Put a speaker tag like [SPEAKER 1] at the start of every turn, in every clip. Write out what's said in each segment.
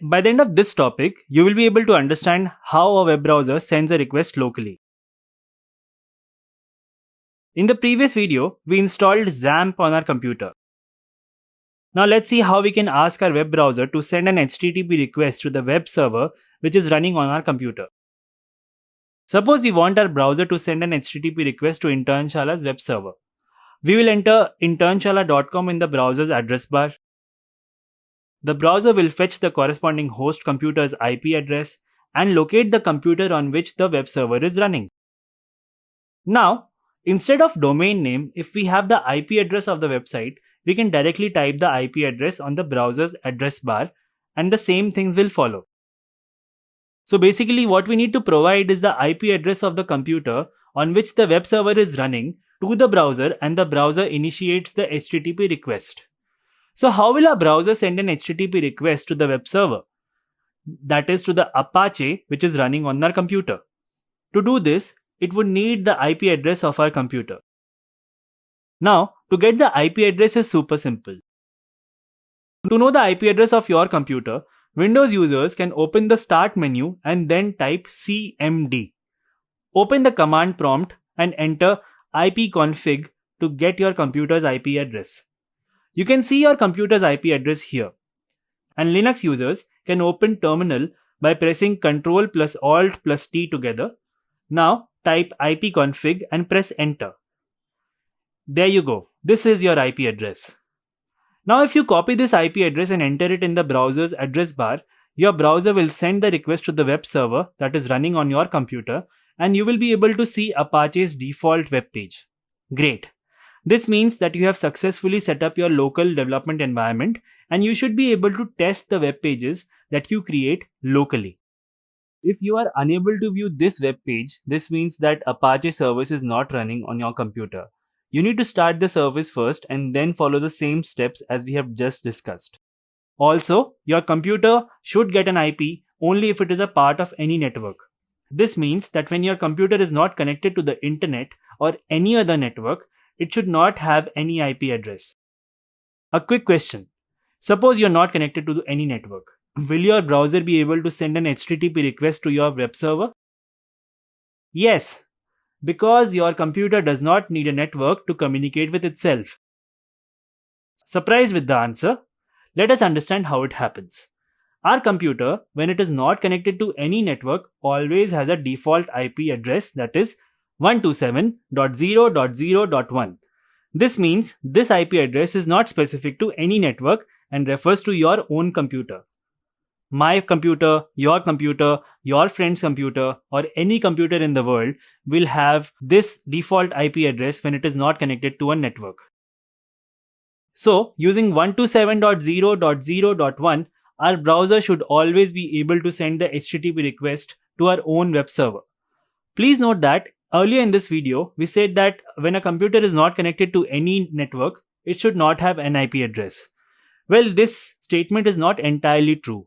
[SPEAKER 1] By the end of this topic, you will be able to understand how a web browser sends a request locally. In the previous video, we installed XAMPP on our computer. Now let's see how we can ask our web browser to send an HTTP request to the web server which is running on our computer. Suppose we want our browser to send an HTTP request to Internshalaa's web server. We will enter internshala.com in the browser's address bar. The browser will fetch the corresponding host computer's IP address and locate the computer on which the web server is running. Now, instead of domain name, if we have the IP address of the website, we can directly type the IP address on the browser's address bar and the same things will follow. So basically what we need to provide is the IP address of the computer on which the web server is running to the browser, and the browser initiates the HTTP request. So how will a browser send an HTTP request to the web server? That is to the Apache which is running on our computer. To do this, it would need the IP address of our computer. Now, to get the IP address is super simple. To know the IP address of your computer, Windows users can open the Start menu and then type cmd. Open the command prompt and enter ipconfig to get your computer's IP address. You can see your computer's IP address here. And Linux users can open terminal by pressing Ctrl plus Alt plus T together. Now type ipconfig and press enter. There you go. This is your IP address. Now if you copy this IP address and enter it in the browser's address bar, your browser will send the request to the web server that is running on your computer, and you will be able to see Apache's default web page. Great. This means that you have successfully set up your local development environment, and you should be able to test the web pages that you create locally. If you are unable to view this web page, this means that Apache service is not running on your computer. You need to start the service first and then follow the same steps as we have just discussed. Also, your computer should get an IP only if it is a part of any network. This means that when your computer is not connected to the internet or any other network, it should not have any IP address. A quick question. Suppose you are not connected to any network. Will your browser be able to send an HTTP request to your web server? Yes, because your computer does not need a network to communicate with itself. Surprised with the answer? Let us understand how it happens. Our computer, when it is not connected to any network, always has a default IP address, that is 127.0.0.1. This means this IP address is not specific to any network and refers to your own computer. My computer, your friend's computer, or any computer in the world will have this default IP address when it is not connected to a network. So, using 127.0.0.1, our browser should always be able to send the HTTP request to our own web server. Please note that earlier in this video, we said that when a computer is not connected to any network, it should not have an IP address. Well, this statement is not entirely true.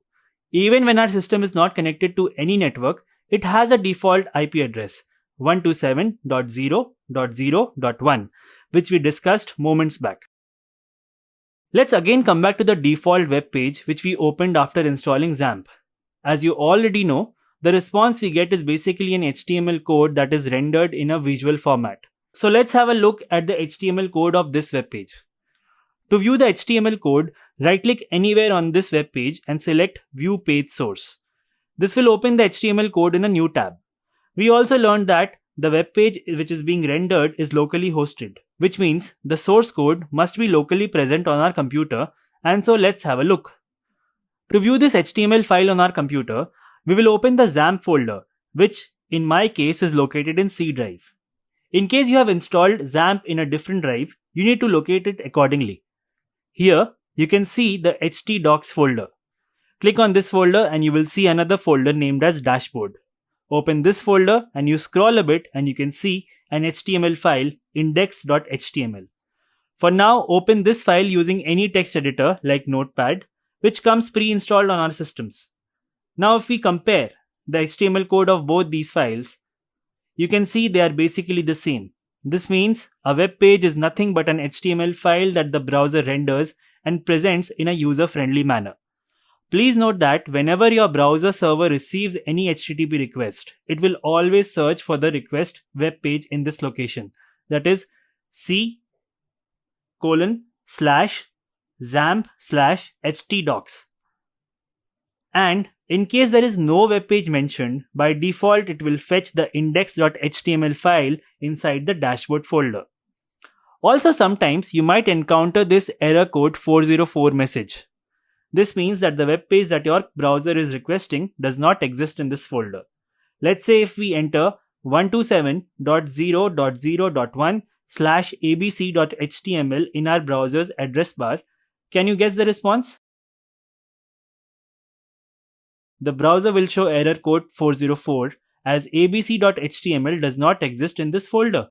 [SPEAKER 1] Even when our system is not connected to any network, it has a default IP address 127.0.0.1, which we discussed moments back. Let's again come back to the default web page which we opened after installing XAMPP. As you already know, the response we get is basically an HTML code that is rendered in a visual format. So let's have a look at the HTML code of this web page. To view the HTML code, right-click anywhere on this web page and select View Page Source. This will open the HTML code in a new tab. We also learned that the web page which is being rendered is locally hosted, which means the source code must be locally present on our computer, and so let's have a look. To view this HTML file on our computer, we will open the XAMPP folder, which in my case is located in C drive. In case you have installed XAMPP in a different drive, you need to locate it accordingly. Here, you can see the htdocs folder. Click on this folder and you will see another folder named as dashboard. Open this folder and you scroll a bit and you can see an HTML file index.html. For now, open this file using any text editor like Notepad, which comes pre-installed on our systems. Now if we compare the HTML code of both these files, you can see they are basically the same. This means a web page is nothing but an HTML file that the browser renders and presents in a user-friendly manner. Please note that whenever your browser server receives any HTTP request, it will always search for the request web page in this location. That is c:/zamp/htdocs. And in case there is no web page mentioned, by default it will fetch the index.html file inside the dashboard folder. Also, sometimes you might encounter this error code 404 message. This means that the web page that your browser is requesting does not exist in this folder. Let's say if we enter 127.0.0.1/abc.html in our browser's address bar, can you guess the response? The browser will show error code 404 as abc.html does not exist in this folder.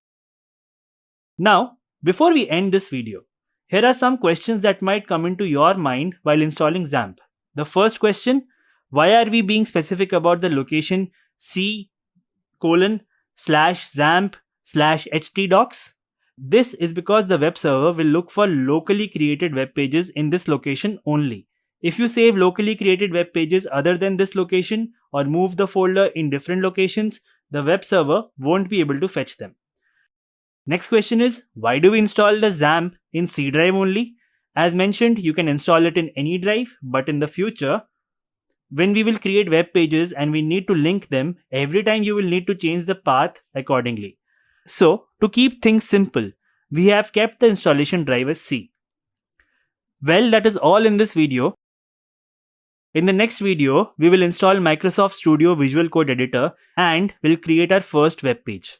[SPEAKER 1] Now, before we end this video, here are some questions that might come into your mind while installing XAMPP. The first question, why are we being specific about the location c:/zamp/htdocs? This is because the web server will look for locally created web pages in this location only. If you save locally created web pages other than this location or move the folder in different locations, the web server won't be able to fetch them. Next question is, why do we install the XAMPP in C drive only? As mentioned, you can install it in any drive, but in the future, when we will create web pages and we need to link them, every time you will need to change the path accordingly. So, to keep things simple, we have kept the installation drive as C. Well, that is all in this video. In the next video, we will install Microsoft Studio Visual Code Editor and will create our first web page.